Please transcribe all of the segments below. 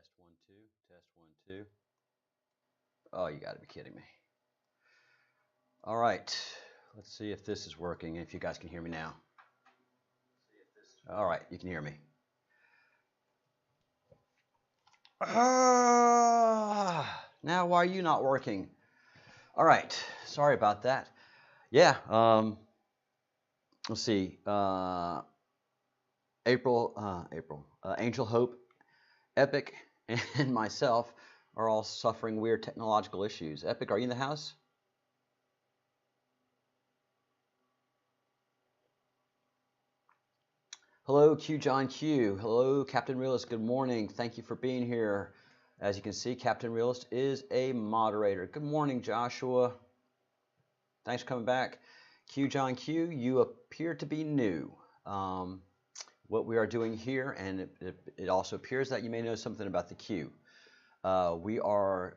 Test one, two. Test one, two. Oh, you got to be kidding me. All right. Let's see if this is working, if you guys can hear me now. All right, you can hear me. Now why are you not working? All right. Sorry about that. Yeah. Let's see. Angel Hope, Epic, and myself are all suffering weird technological issues. Epic, are you in the house? Hello, Q John Q. Hello, Captain Realist. Good morning. Thank you for being here. As you can see, Captain Realist is a moderator. Good morning, Joshua. Thanks for coming back. Q John Q, you appear to be new. What we are doing here, and it also appears that you may know something about the Q. We are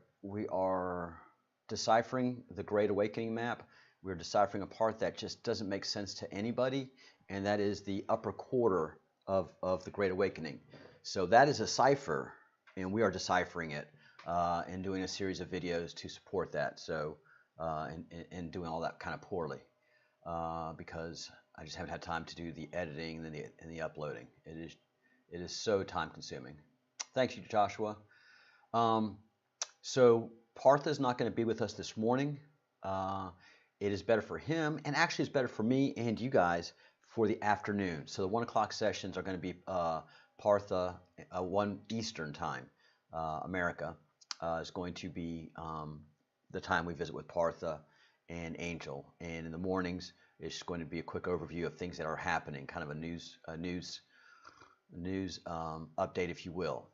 deciphering the Great Awakening map. We're deciphering a part that just doesn't make sense to anybody, and that is the upper quarter of the Great Awakening. So that is a cipher, and we are deciphering it and doing a series of videos to support that. So and doing all that kind of poorly because I just haven't had time to do the editing and the uploading. It is so time consuming. Thanks you, Joshua. So Partha is not going to be with us this morning. It is better for him, and actually it's better for me and you guys for the afternoon. So the 1 o'clock sessions are going to be Partha 1 Eastern time. America is going to be the time we visit with Partha and Angel, and in the mornings it's going to be a quick overview of things that are happening, kind of a news update, if you will.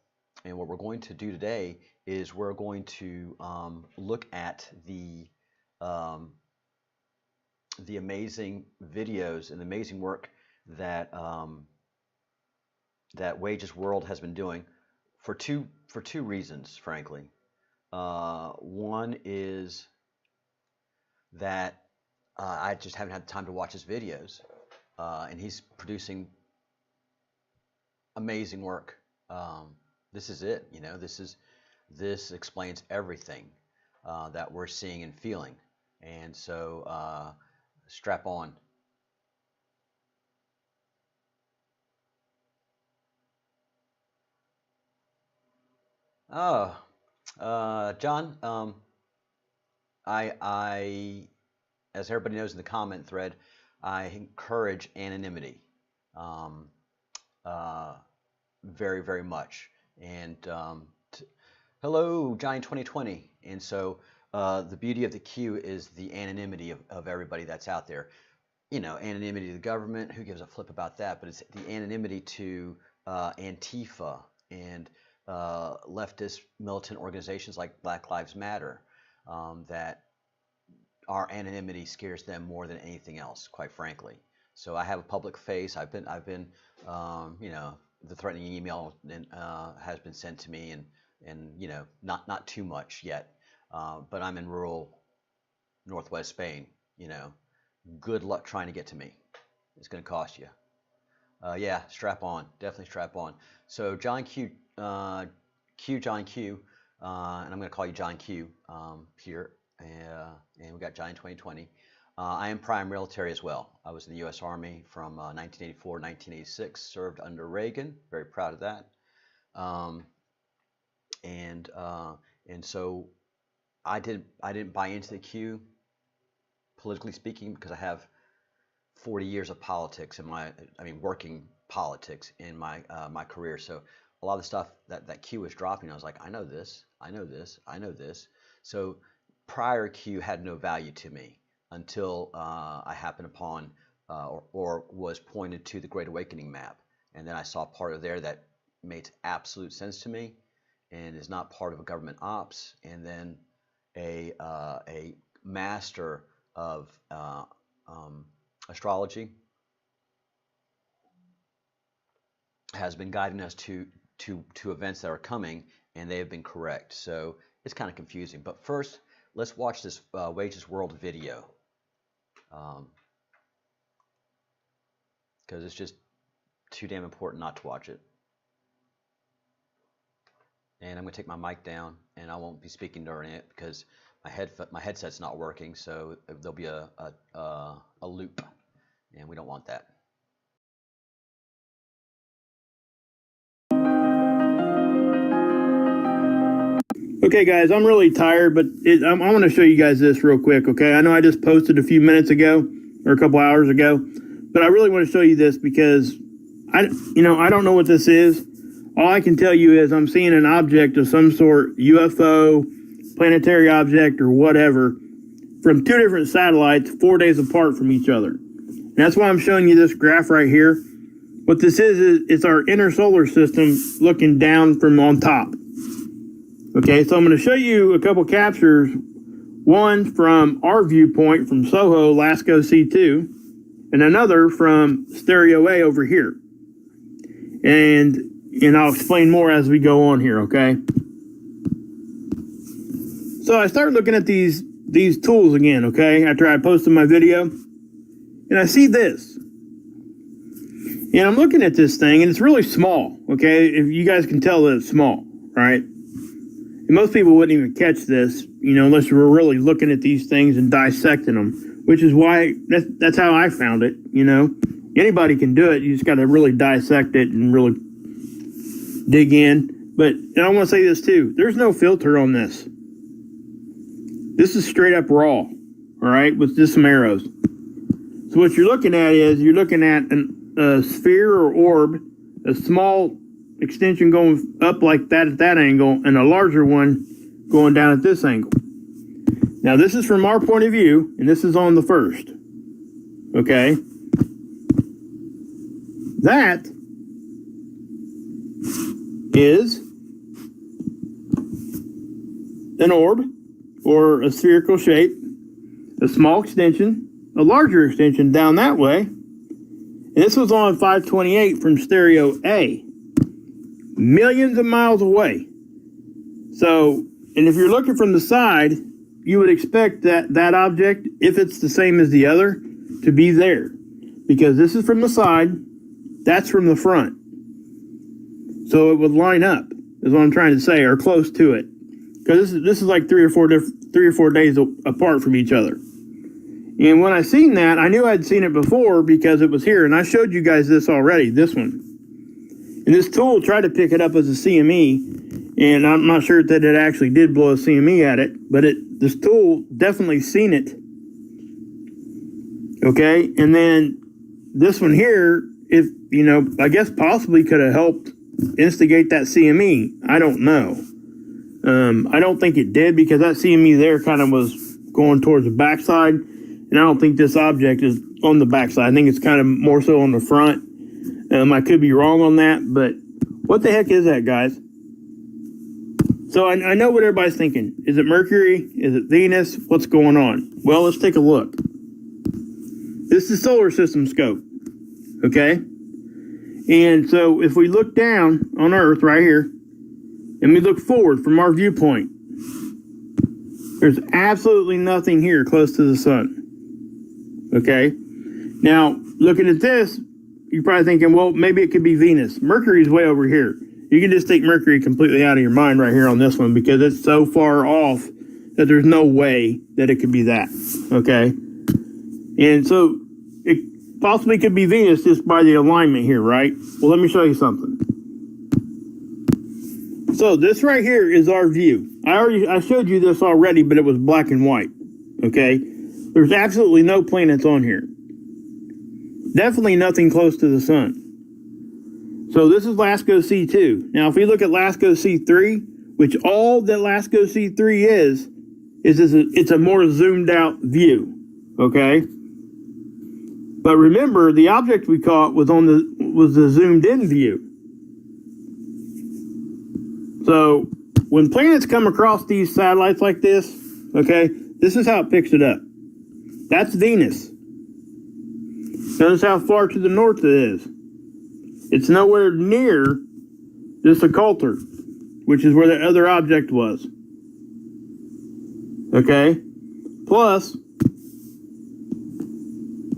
And what we're going to do today is we're going to look at the amazing videos and the amazing work that that Wages World has been doing for two reasons, frankly. One is that I just haven't had time to watch his videos, and he's producing amazing work. This is it, you know. This explains everything that we're seeing and feeling, and so strap on. Oh, John, I, as everybody knows in the comment thread, I encourage anonymity, very, very much. And hello, Johnny 2020. And so the beauty of the Q is the anonymity of everybody that's out there. You know, anonymity to the government, who gives a flip about that? But it's the anonymity to Antifa and leftist militant organizations like Black Lives Matter, that our anonymity scares them more than anything else, quite frankly. So I have a public face. I've been, you know, the threatening email has been sent to me, and you know, not too much yet, but I'm in rural northwest Spain. You know, good luck trying to get to me. It's going to cost you. Yeah, strap on. Definitely strap on. So John Q, John Q, and I'm going to call you John Q here. And we got John 2020. I am prior military as well. I was in the U.S. Army from 1984 1986. Served under Reagan. Very proud of that. And so I didn't buy into the Q, politically speaking, because I have 40 years of politics in working politics in my my career. So a lot of the stuff that Q was dropping, I was like, I know this, I know this, I know this. So prior Q had no value to me until I happened upon or was pointed to the Great Awakening map, and then I saw part of there that made absolute sense to me, and is not part of a government ops, and then a master of astrology has been guiding us to events that are coming, and they have been correct. So it's kind of confusing. But first, let's watch this Wages World video, because it's just too damn important not to watch it. And I'm going to take my mic down, and I won't be speaking during it because my headset's not working, so there'll be a loop, and we don't want that. Okay, guys, I'm really tired, but I want to show you guys this real quick, okay? I know I just posted a few minutes ago or a couple hours ago, but I really want to show you this because I don't know what this is. All I can tell you is I'm seeing an object of some sort, UFO, planetary object, or whatever, from two different satellites 4 days apart from each other. And that's why I'm showing you this graph right here. What this is it's our inner solar system looking down from on top. Okay, so I'm going to show you a couple captures, one from our viewpoint from SOHO LASCO C2, and another from Stereo A over here. And I'll explain more as we go on here, okay? So I started looking at these tools again, okay, after I posted my video, and I see this. And I'm looking at this thing, and it's really small, okay? If you guys can tell that it's small, right? And most people wouldn't even catch this, unless you were really looking at these things and dissecting them, which is why that's how I found it, Anybody can do it. You just got to really dissect it and really dig in. And I want to say this too. There's no filter on this. This is straight up raw, all right, with just some arrows. So what you're looking at is a sphere or orb, a small extension going up like that at that angle, and a larger one going down at this angle. Now this is from our point of view, and this is on the first. Okay? That is an orb or a spherical shape, a small extension, a larger extension down that way, and this was on 528 from Stereo A. Millions of miles away. So, and if you're looking from the side, you would expect that object, if it's the same as the other, to be there. Because this is from the side, that's from the front. So it would line up, is what I'm trying to say, or close to it. Because this is like 3 or 4 days apart from each other. And when I seen that, I knew I'd seen it before because it was here. And I showed you guys this already, this one. And this tool tried to pick it up as a CME, and I'm not sure that it actually did blow a CME at it, but this tool definitely seen it. Okay, and then this one here, I guess possibly could have helped instigate that CME. I don't know. I don't think it did because that CME there kind of was going towards the backside, and I don't think this object is on the backside. I think it's kind of more so on the front. I could be wrong on that, but what the heck is that, guys? So I know what everybody's thinking. Is it Mercury? Is it Venus? What's going on? Well, let's take a look. This is solar system scope, okay? And so if we look down on Earth right here, and we look forward from our viewpoint, there's absolutely nothing here close to the sun, okay? Now, looking at this, you're probably thinking, well, maybe it could be Venus. Mercury's way over here. You can just take Mercury completely out of your mind right here on this one because it's so far off that there's no way that it could be that, okay? And so it possibly could be Venus just by the alignment here, right? Well, let me show you something. So this right here is our view. I showed you this already, but it was black and white, okay? There's absolutely no planets on here. Definitely nothing close to the sun. So this is LASCO C2. Now, if we look at LASCO C3, which all that LASCO C3 is it's a more zoomed out view, okay? But remember, the object we caught was the zoomed in view. So when planets come across these satellites like this, okay, this is how it picks it up. That's Venus. Notice how far to the north it is. It's nowhere near this occulter, which is where the other object was. Okay? Plus,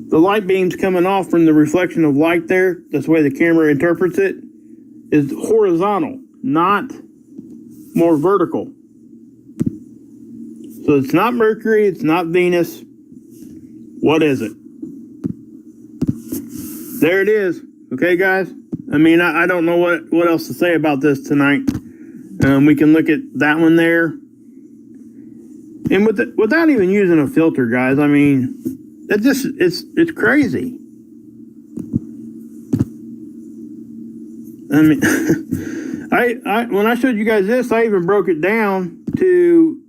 the light beams coming off from the reflection of light there, that's the way the camera interprets it, is horizontal, not more vertical. So it's not Mercury, it's not Venus. What is it? There it is. Okay, guys? I mean, I don't know what else to say about this tonight. We can look at that one there. And without even using a filter, guys, I mean, it's crazy. I mean, when I showed you guys this, I even broke it down to,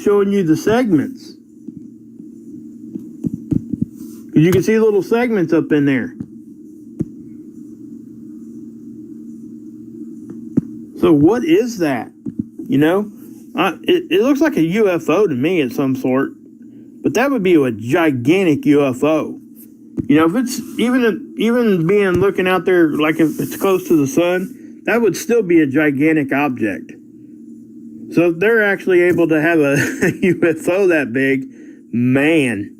showing you the segments. You can see little segments up in there. So what is that? It looks like a UFO to me of some sort, but that would be a gigantic UFO. If it's even being looking out there, like if it's close to the sun, that would still be a gigantic object. So if they're actually able to have a UFO that big, man.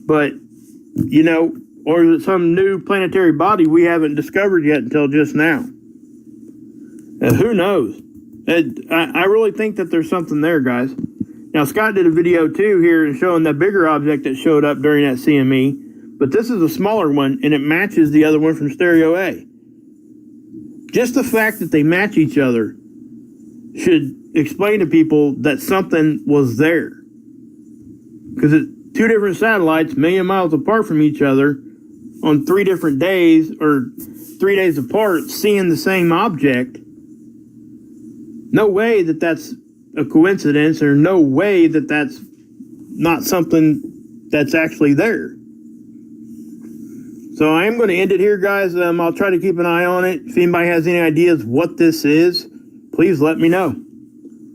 But, or is it some new planetary body we haven't discovered yet until just now? Who knows? I really think that there's something there, guys. Now, Scott did a video, too, here showing the bigger object that showed up during that CME. But this is a smaller one, and it matches the other one from Stereo A. Just the fact that they match each other should explain to people that something was there. Because it's two different satellites, a million miles apart from each other, on 3 different days, or 3 days apart, seeing the same object. No way that that's a coincidence, or no way that that's not something that's actually there. So I am going to end it here, guys. I'll try to keep an eye on it. If anybody has any ideas what this is, please let me know.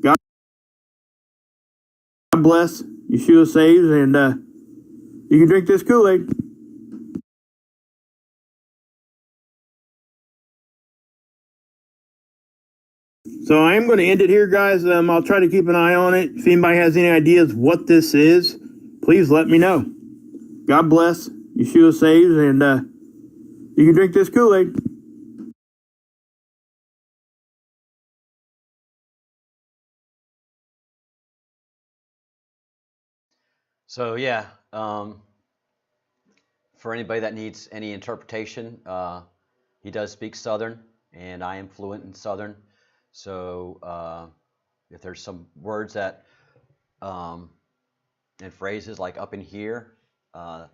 God bless. Yeshua saves, and you can drink this Kool-Aid. So I am going to end it here, guys. I'll try to keep an eye on it. If anybody has any ideas what this is, please let me know. God bless. Yeshua saves, and you can drink this Kool-Aid. So yeah, for anybody that needs any interpretation, he does speak Southern, and I am fluent in Southern. So if there's some words that and phrases like "up in here" and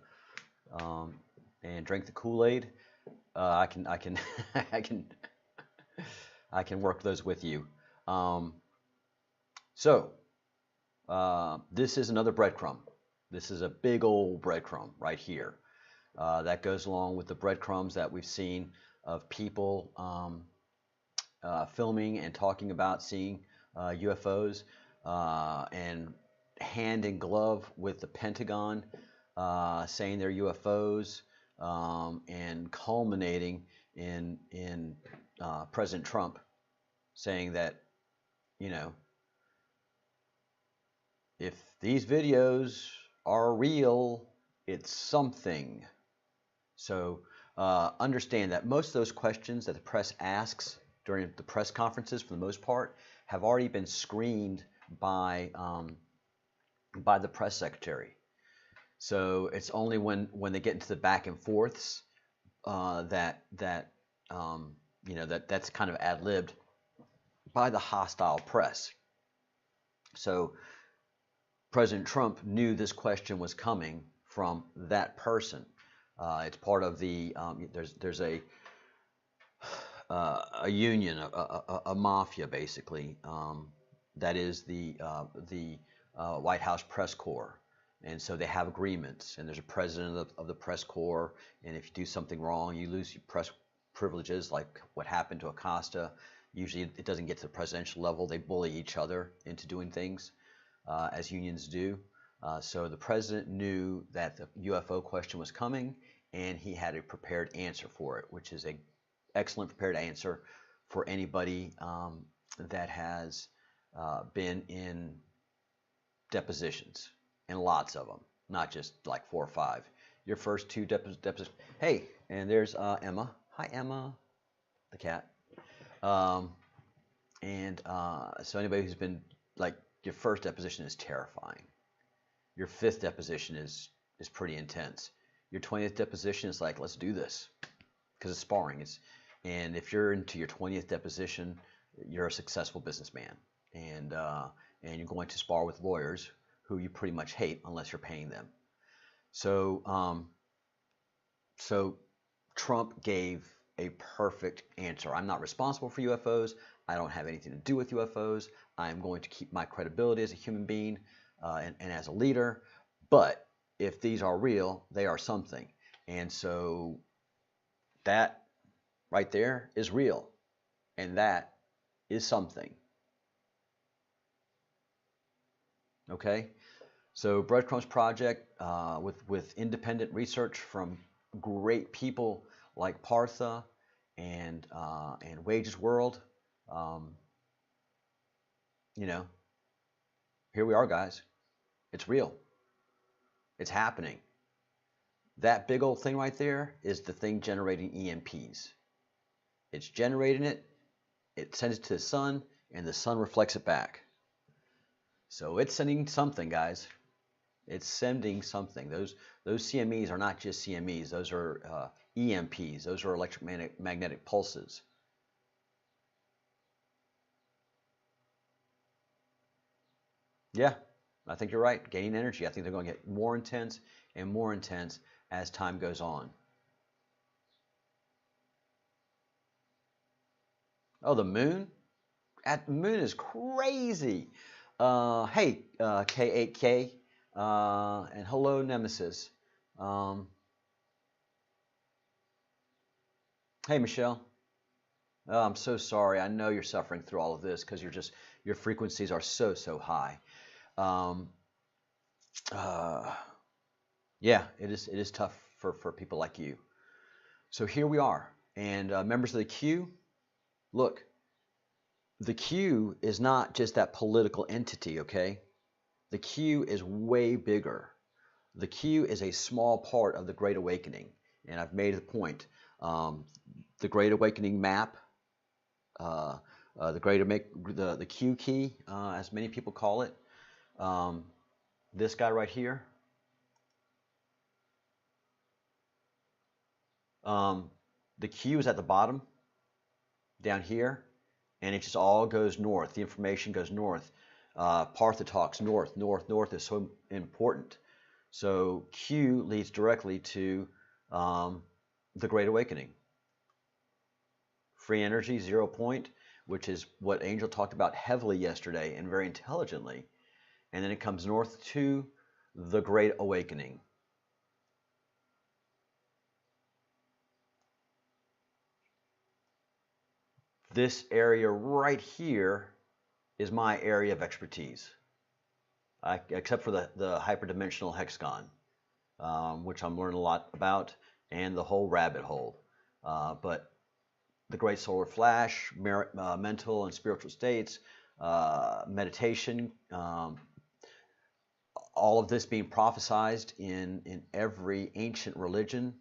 "drink the Kool-Aid," I can I can work those with you. So this is another breadcrumb. This is a big old breadcrumb right here. That goes along with the breadcrumbs that we've seen of people filming and talking about seeing UFOs, and hand in glove with the Pentagon saying they're UFOs, and culminating in President Trump saying that, if these videos are real, it's something. So understand that most of those questions that the press asks during the press conferences, for the most part, have already been screened by the press secretary. So it's only when they get into the back and forths that's kind of ad-libbed by the hostile press. So President Trump knew this question was coming from that person. It's part of the there's a union, a mafia, basically, that is the White House press corps, and so they have agreements. And there's a president of the press corps, and if you do something wrong, you lose your press privileges, like what happened to Acosta. Usually, it doesn't get to the presidential level. They bully each other into doing things, as unions do. So the president knew that the UFO question was coming, and he had a prepared answer for it, which is a excellent prepared answer for anybody that has been in depositions, and lots of them, not just like 4 or 5. Your first 2 depositions. Hey, and there's Emma. Hi, Emma, the cat. And so anybody who's been like, your first deposition is terrifying. Your fifth deposition is pretty intense. Your 20th deposition is like, let's do this, because it's sparring. And if you're into your 20th deposition, you're a successful businessman, and you're going to spar with lawyers who you pretty much hate unless you're paying them. So so Trump gave a perfect answer. I'm not responsible for UFOs. I don't have anything to do with UFOs. I'm going to keep my credibility as a human being and as a leader. But if these are real, they are something. And so that right there is real. And that is something. Okay? So Breadcrumbs Project, with independent research from great people like Partha and Wages World, you know, here we are, guys. It's real. It's happening. That big old thing right there is the thing generating EMPs. It's generating it, it sends it to the sun, and the sun reflects it back. So it's sending something, guys. It's sending something. Those CMEs are not just CMEs. Those are EMPs. Those are electromagnetic pulses. Yeah, I think you're right. Gaining energy. I think they're going to get more intense and more intense as time goes on. Oh, the moon? The moon is crazy. Hey, K8K, and hello, Nemesis. Hey, Michelle. Oh, I'm so sorry. I know you're suffering through all of this because your frequencies are so high. Um, yeah, it is tough for people like you. So here we are, and members of the Q, look, the Q is not just that political entity, okay? The Q is way bigger. The Q is a small part of the Great Awakening, and I've made the point. The Great Awakening map, the Q key, as many people call it. This guy right here. The Q is at the bottom, down here, and it just all goes north. The information goes north. Partha talks north. North is so important. So Q leads directly to the Great Awakening. Free energy, 0 point, which is what Angel talked about heavily yesterday and very intelligently. And then it comes north to the Great Awakening. This area right here is my area of expertise, except for the hyperdimensional hexagon, which I'm learning a lot about, and the whole rabbit hole. But the great solar flash, mental and spiritual states, meditation, all of this being prophesized in every ancient religion,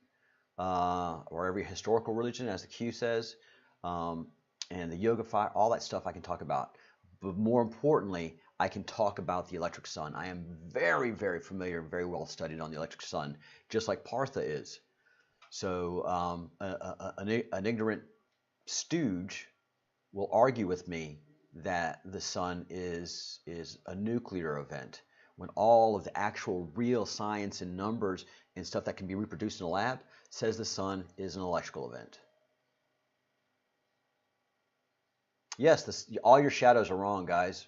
or every historical religion, as the Q says, and the yoga fire, all that stuff I can talk about. But more importantly, I can talk about the electric sun. I am very, very familiar, very well studied on the electric sun, just like Partha is. So an ignorant stooge will argue with me that the sun is a nuclear event, when all of the actual real science and numbers and stuff that can be reproduced in a lab says the sun is an electrical event. Yes, all your shadows are wrong, guys.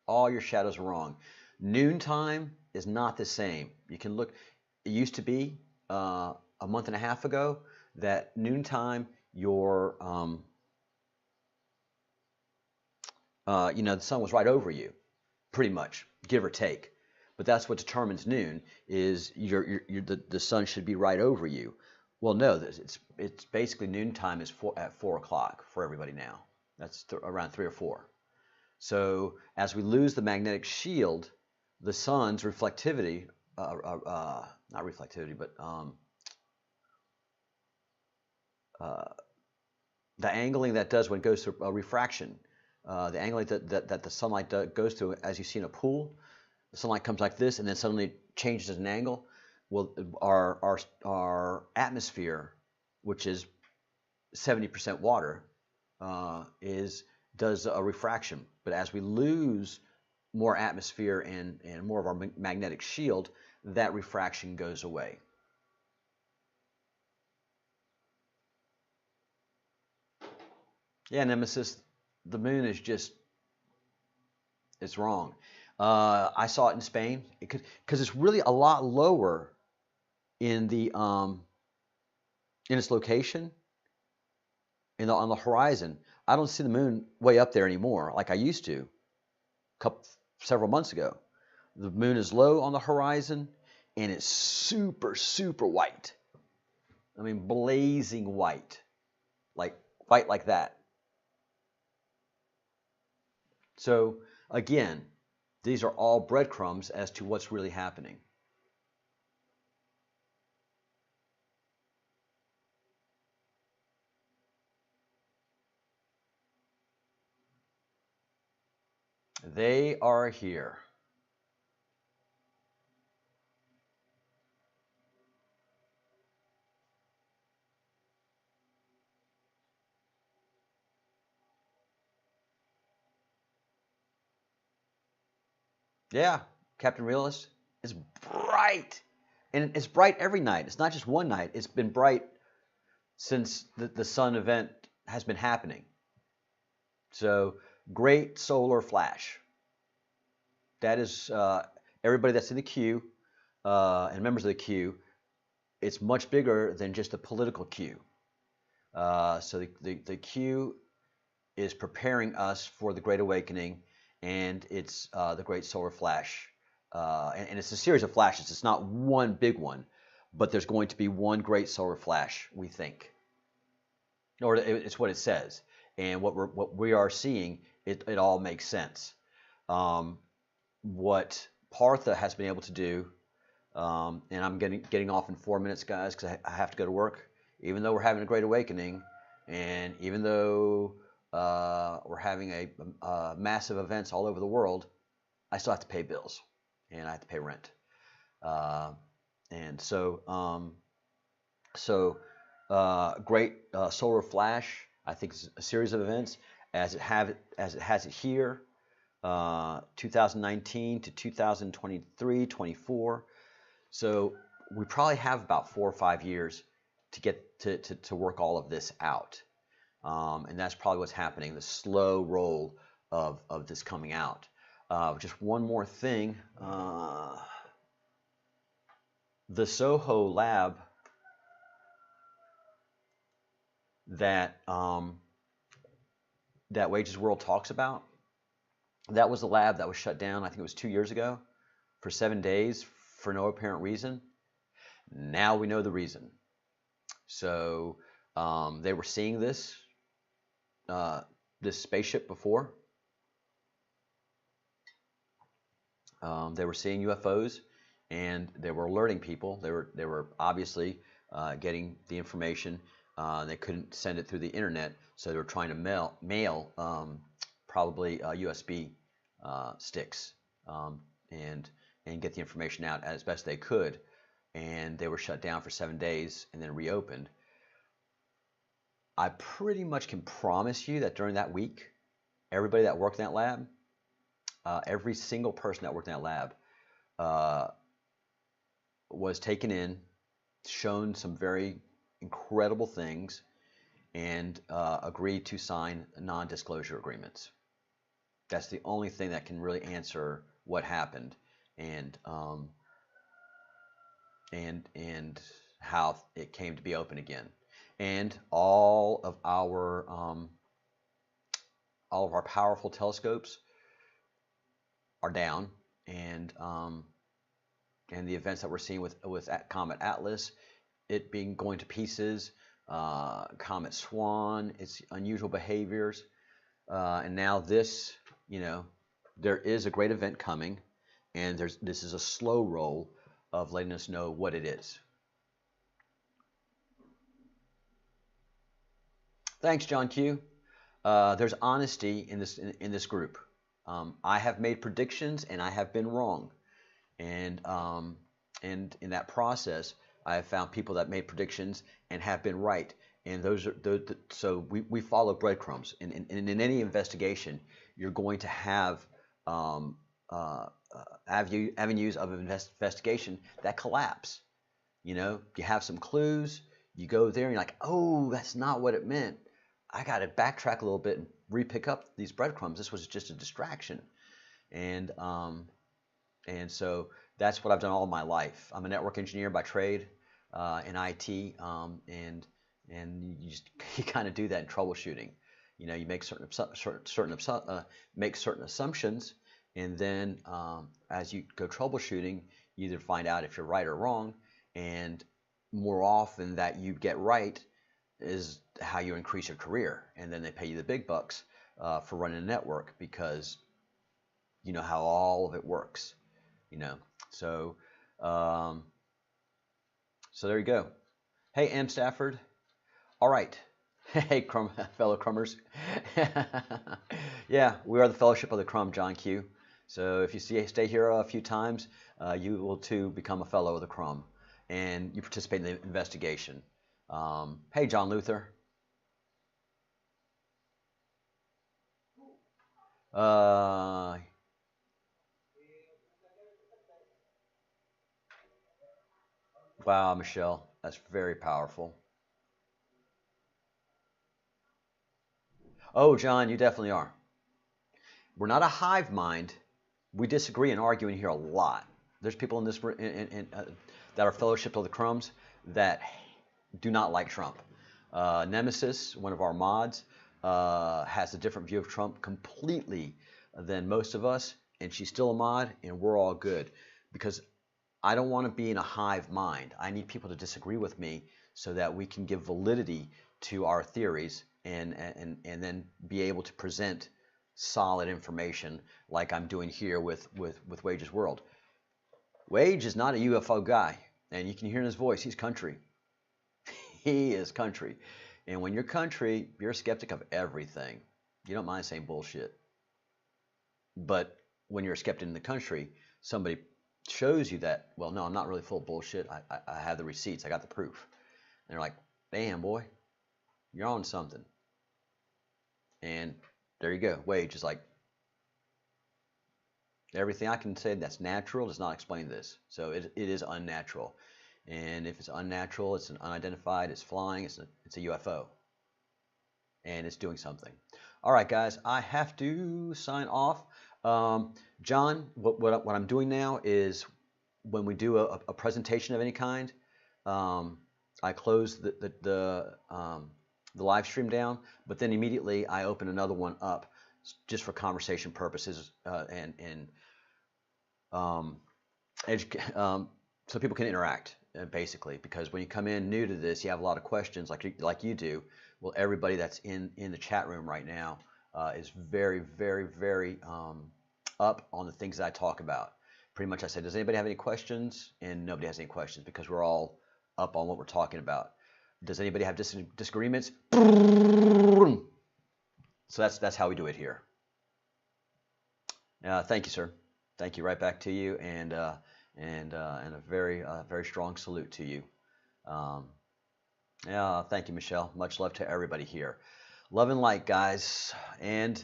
All your shadows are wrong. Noontime is not the same. You can look, it used to be a month and a half ago that noontime, the sun was right over you, pretty much, give or take. But that's what determines noon, is the sun should be right over you. Well, no, it's basically noontime is at 4 o'clock for everybody now. That's around 3 or 4. So as we lose the magnetic shield, the sun's reflectivity, not reflectivity, but the angling that does when it goes through refraction, the angle that the sunlight goes through, as you see in a pool. The sunlight comes like this, and then suddenly changes an angle. Well, our atmosphere, which is 70% water, does a refraction. But as we lose more atmosphere and more of our magnetic shield, that refraction goes away. Yeah, Nemesis, the moon is just, it's wrong. I saw it in Spain because it's really a lot lower in the in its location on the horizon. I don't see the moon way up there anymore like I used to several months ago. The moon is low on the horizon, and it's super, super white. I mean, blazing white, like white like that. So again, these are all breadcrumbs as to what's really happening. They are here. Yeah, Captain Realist, it's bright. And it's bright every night. It's not just one night. It's been bright since the sun event has been happening. So, great solar flash. That is everybody that's in the queue and members of the queue. It's much bigger than just a political queue. So the queue is preparing us for the Great Awakening, and it's the Great Solar Flash. And it's a series of flashes. It's not one big one, but there's going to be one great solar flash, we think. Or it's what it says. And what we are seeing, it all makes sense. What Partha has been able to do, and I'm getting off in 4 minutes, guys, because I have to go to work. Even though we're having a Great Awakening, and even though we're having a massive events all over the world, I still have to pay bills, and I have to pay rent. And so, great solar flash. I think it's a series of events as it has it here, 2019 to 2023, 24. So we probably have about 4 or 5 years to get to work all of this out. And that's probably what's happening, the slow roll of this coming out. Just one more thing. The Soho lab that Wages World talks about, that was the lab that was shut down, I think it was 2 years ago, for 7 days for no apparent reason. Now we know the reason. So they were seeing this spaceship before. They were seeing UFOs, and they were alerting people. They were obviously getting the information. They couldn't send it through the internet, so they were trying to mail probably USB sticks and get the information out as best they could. And they were shut down for 7 days and then reopened. I pretty much can promise you that during that week, everybody that worked in that lab, every single person that worked in that lab was taken in, shown some very incredible things, and agreed to sign non-disclosure agreements. That's the only thing that can really answer what happened and how it came to be open again. And all of our powerful telescopes are down, and the events that we're seeing with Comet Atlas, it being going to pieces, Comet Swan, its unusual behaviors, and now this, there is a great event coming, and this is a slow roll of letting us know what it is. Thanks, John Q. there's honesty in this group. I have made predictions and I have been wrong, and in that process, I have found people that made predictions and have been right. And so we follow breadcrumbs. In any investigation, you're going to have avenues of investigation that collapse. You have some clues. You go there and you're like, oh, that's not what it meant. I got to backtrack a little bit and re-pick up these breadcrumbs. This was just a distraction. And so that's what I've done all my life. I'm a network engineer by trade in IT, and you kind of do that in troubleshooting. You make certain assumptions, and then as you go troubleshooting, you either find out if you're right or wrong, and more often that you get right is how you increase your career, and then they pay you the big bucks for running a network because you know how all of it works. So there you go. Hey, M. Stafford. All right. Hey, fellow Crummers. Yeah, we are the Fellowship of the Crumb, John Q. So if you stay here a few times, you will too become a fellow of the Crumb, and you participate in the investigation. Hey, John Luther. Wow, Michelle, that's very powerful. Oh, John, you definitely are. We're not a hive mind. We disagree and argue in here a lot. There's people in this that are Fellowship of the Crumbs that do not like Trump. Nemesis, one of our mods, has a different view of Trump completely than most of us, and she's still a mod, and we're all good. Because I don't want to be in a hive mind. I need people to disagree with me so that we can give validity to our theories and then be able to present solid information like I'm doing here with Wage's World. Wage is not a UFO guy, and you can hear in his voice, he's country. He is country. And when you're country, you're a skeptic of everything. You don't mind saying bullshit. But when you're a skeptic in the country, somebody shows you that, well, no, I'm not really full of bullshit. I have the receipts. I got the proof. And they're like, damn, boy, you're on something. And there you go. Wage is like, everything I can say that's natural does not explain this. So it is unnatural. And if it's unnatural, it's an unidentified, it's flying, it's a UFO. And it's doing something. All right, guys, I have to sign off. John, what I'm doing now is when we do a presentation of any kind, I close the live stream down, but then immediately I open another one up just for conversation purposes so people can interact basically. Because when you come in new to this, you have a lot of questions like you do. Well, everybody that's in the chat room right now is very, very, very up on the things that I talk about. Pretty much I said, does anybody have any questions? And nobody has any questions because we're all up on what we're talking about. Does anybody have disagreements? So that's how we do it here. Thank you, sir. Thank you. Right back to you, and a very strong salute to you. Yeah, thank you, Michelle. Much love to everybody here. Love and light, guys. And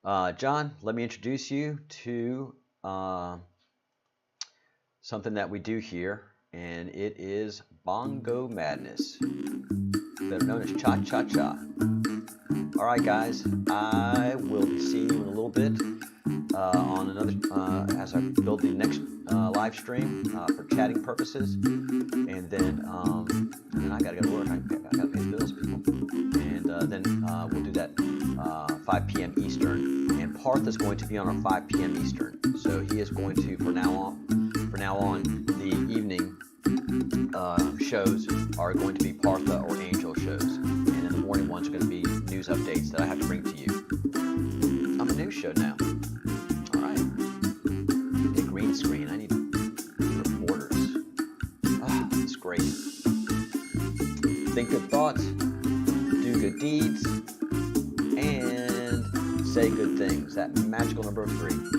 John, let me introduce you to something that we do here, and it is Bongo Madness, better known as Cha-Cha-Cha. All right, guys, I will be seeing you in a little bit on another as I build the next live stream for chatting purposes, and then I gotta go to work. I gotta pay the bills, people, and then we'll do that 5 p.m. Eastern. And Parth is going to be on our 5 p.m. Eastern, so he is going to from now on the evening shows are going to be Partha or Angel shows, and then the morning ones are going to be news updates that I have to bring to you. I'm a news show now. All right. A green screen. I need reporters. Ah, that's great. Think good thoughts, do good deeds, and say good things. That magical number 3.